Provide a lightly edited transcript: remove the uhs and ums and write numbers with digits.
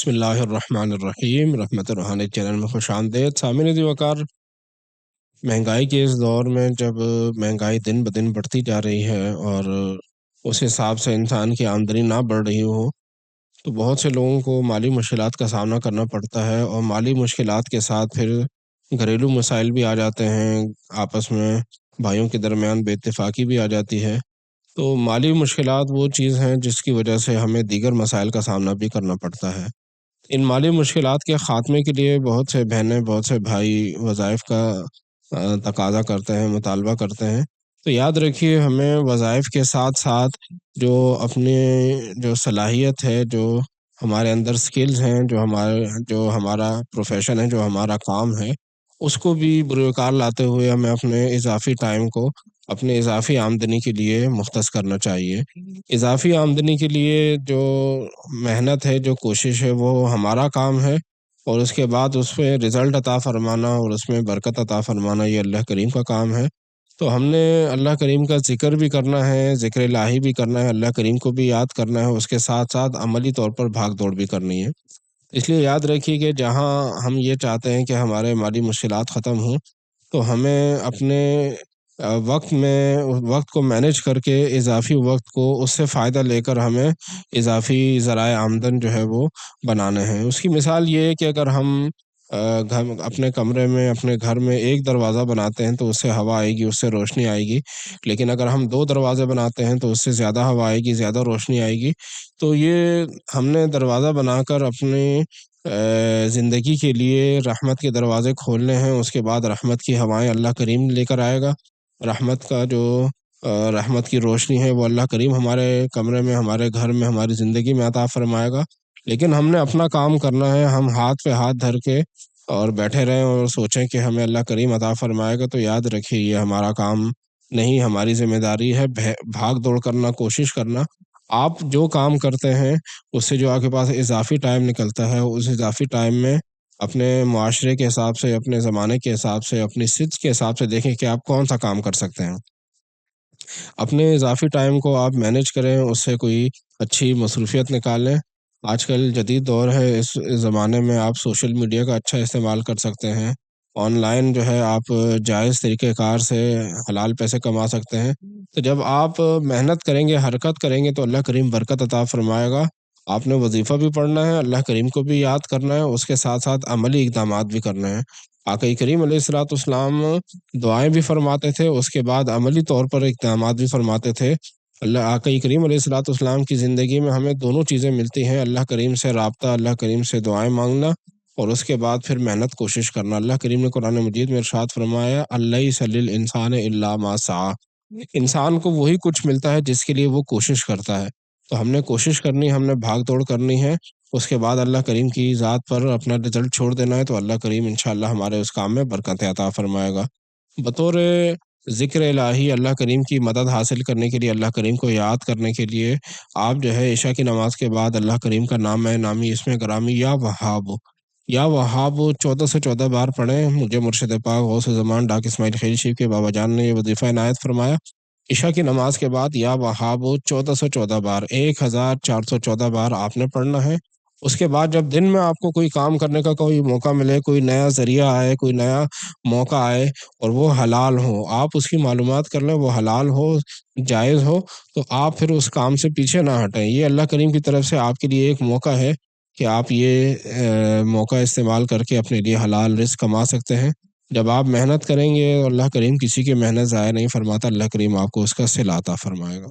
بسم اللہ الرحمن الرحیم رحمت الرحمٰن چینل میں خوش آمدید سامعین وقار۔ مہنگائی کے اس دور میں جب مہنگائی دن بدن بڑھتی جا رہی ہے اور اس حساب سے انسان کی آمدنی نہ بڑھ رہی ہو تو بہت سے لوگوں کو مالی مشکلات کا سامنا کرنا پڑتا ہے، اور مالی مشکلات کے ساتھ پھر گھریلو مسائل بھی آ جاتے ہیں، آپس میں بھائیوں کے درمیان بے اتفاقی بھی آ جاتی ہے۔ تو مالی مشکلات وہ چیز ہیں جس کی وجہ سے ہمیں دیگر مسائل کا سامنا بھی کرنا پڑتا ہے۔ ان مالی مشکلات کے خاتمے کے لیے بہت سے بہنیں، بہت سے بھائی وظائف کا تقاضا کرتے ہیں، مطالبہ کرتے ہیں۔ تو یاد رکھیے، ہمیں وظائف کے ساتھ ساتھ اپنے جو صلاحیت ہے، جو ہمارے اندر سکلز ہیں، جو ہمارا پروفیشن ہے، جو ہمارا کام ہے، اس کو بھی بروکار لاتے ہوئے ہمیں اپنے اضافی ٹائم کو اپنے اضافی آمدنی کے لیے مختص کرنا چاہیے۔ اضافی آمدنی کے لیے جو محنت ہے، جو کوشش ہے، وہ ہمارا کام ہے، اور اس کے بعد اس پہ رزلٹ عطا فرمانا اور اس میں برکت عطا فرمانا یہ اللہ کریم کا کام ہے۔ تو ہم نے اللہ کریم کا ذکر بھی کرنا ہے، ذکر الہی بھی کرنا ہے، اللہ کریم کو بھی یاد کرنا ہے، اس کے ساتھ ساتھ عملی طور پر بھاگ دوڑ بھی کرنی ہے۔ اس لیے یاد رکھیے کہ جہاں ہم یہ چاہتے ہیں کہ ہمارے مالی مشکلات ختم ہوں، تو ہمیں اپنے وقت کو مینیج کر کے اضافی وقت کو اس سے فائدہ لے کر ہمیں اضافی ذرائع آمدن جو ہے وہ بنانے ہیں۔ اس کی مثال یہ ہے کہ اگر ہم اپنے کمرے میں، اپنے گھر میں ایک دروازہ بناتے ہیں تو اس سے ہوا آئے گی، اس سے روشنی آئے گی، لیکن اگر ہم دو دروازے بناتے ہیں تو اس سے زیادہ ہوا آئے گی، زیادہ روشنی آئے گی۔ تو یہ ہم نے دروازہ بنا کر اپنی زندگی کے لیے رحمت کے دروازے کھولنے ہیں، اس کے بعد رحمت کی ہوائیں اللہ کریم لے کر آئے گا۔ رحمت کا جو رحمت کی روشنی ہے وہ اللہ کریم ہمارے کمرے میں، ہمارے گھر میں، ہماری زندگی میں عطا فرمائے گا۔ لیکن ہم نے اپنا کام کرنا ہے، ہم ہاتھ پہ ہاتھ دھر کے اور بیٹھے رہیں اور سوچیں کہ ہمیں اللہ کریم عطا فرمائے گا، تو یاد رکھیے یہ ہمارا کام نہیں، ہماری ذمہ داری ہے بھاگ دوڑ کرنا، کوشش کرنا۔ آپ جو کام کرتے ہیں اس سے جو آپ کے پاس اضافی ٹائم نکلتا ہے، اس اضافی ٹائم میں اپنے معاشرے کے حساب سے، اپنے زمانے کے حساب سے، اپنی صحت کے حساب سے دیکھیں کہ آپ کون سا کام کر سکتے ہیں۔ اپنے اضافی ٹائم کو آپ مینیج کریں، اس سے کوئی اچھی مصروفیت نکالیں۔ آج کل جدید دور ہے، اس زمانے میں آپ سوشل میڈیا کا اچھا استعمال کر سکتے ہیں۔ آن لائن جو ہے آپ جائز طریقہ کار سے حلال پیسے کما سکتے ہیں۔ تو جب آپ محنت کریں گے، حرکت کریں گے، تو اللہ کریم برکت عطا فرمائے گا۔ آپ نے وظیفہ بھی پڑھنا ہے، اللہ کریم کو بھی یاد کرنا ہے، اس کے ساتھ ساتھ عملی اقدامات بھی کرنے ہیں۔ آقا کریم علیہ الصلوۃ والسلام دعائیں بھی فرماتے تھے، اس کے بعد عملی طور پر اقدامات بھی فرماتے تھے۔ آقا کریم علیہ الصلوۃ والسلام کی زندگی میں ہمیں دونوں چیزیں ملتی ہیں، اللہ کریم سے رابطہ، اللہ کریم سے دعائیں مانگنا، اور اس کے بعد پھر محنت کوشش کرنا۔ اللہ کریم نے قرآن مجید میں ارشاد فرمایا، لیس للانسان الا ما سعی، انسان کو وہی کچھ ملتا ہے جس کے لیے وہ کوشش کرتا ہے۔ تو ہم نے کوشش کرنی، ہم نے بھاگ دوڑ کرنی ہے، اس کے بعد اللہ کریم کی ذات پر اپنا رزلٹ چھوڑ دینا ہے، تو اللہ کریم انشاءاللہ ہمارے اس کام میں برکت عطا فرمائے گا۔ بطور ذکر الہی اللہ کریم کی مدد حاصل کرنے کے لیے، اللہ کریم کو یاد کرنے کے لیے آپ جو ہے عشاء کی نماز کے بعد اللہ کریم کا نام نامی اسم گرامی یا وہاب، یا وہاب 14 سے 14 بار پڑھیں۔ مجھے مرشد پاک غوث زمان ڈاک اسماعیل خیل شریف کے بابا جان نے یہ وظیفہ عنایت فرمایا، عشاء کی نماز کے بعد یا وہاب 14 سے 14 بار، 1414 بار آپ نے پڑھنا ہے۔ اس کے بعد جب دن میں آپ کو کوئی کام کرنے کا کوئی موقع ملے، کوئی نیا ذریعہ آئے، کوئی نیا موقع آئے اور وہ حلال ہو، آپ اس کی معلومات کر لیں، وہ حلال ہو، جائز ہو، تو آپ پھر اس کام سے پیچھے نہ ہٹیں۔ یہ اللہ کریم کی طرف سے آپ کے لیے ایک موقع ہے کہ آپ یہ موقع استعمال کر کے اپنے لیے حلال رزق کما سکتے ہیں۔ جب آپ محنت کریں گے، اللہ کریم کسی کی محنت ضائع نہیں فرماتا، اللہ کریم آپ کو اس کا صلہ عطا فرمائے گا۔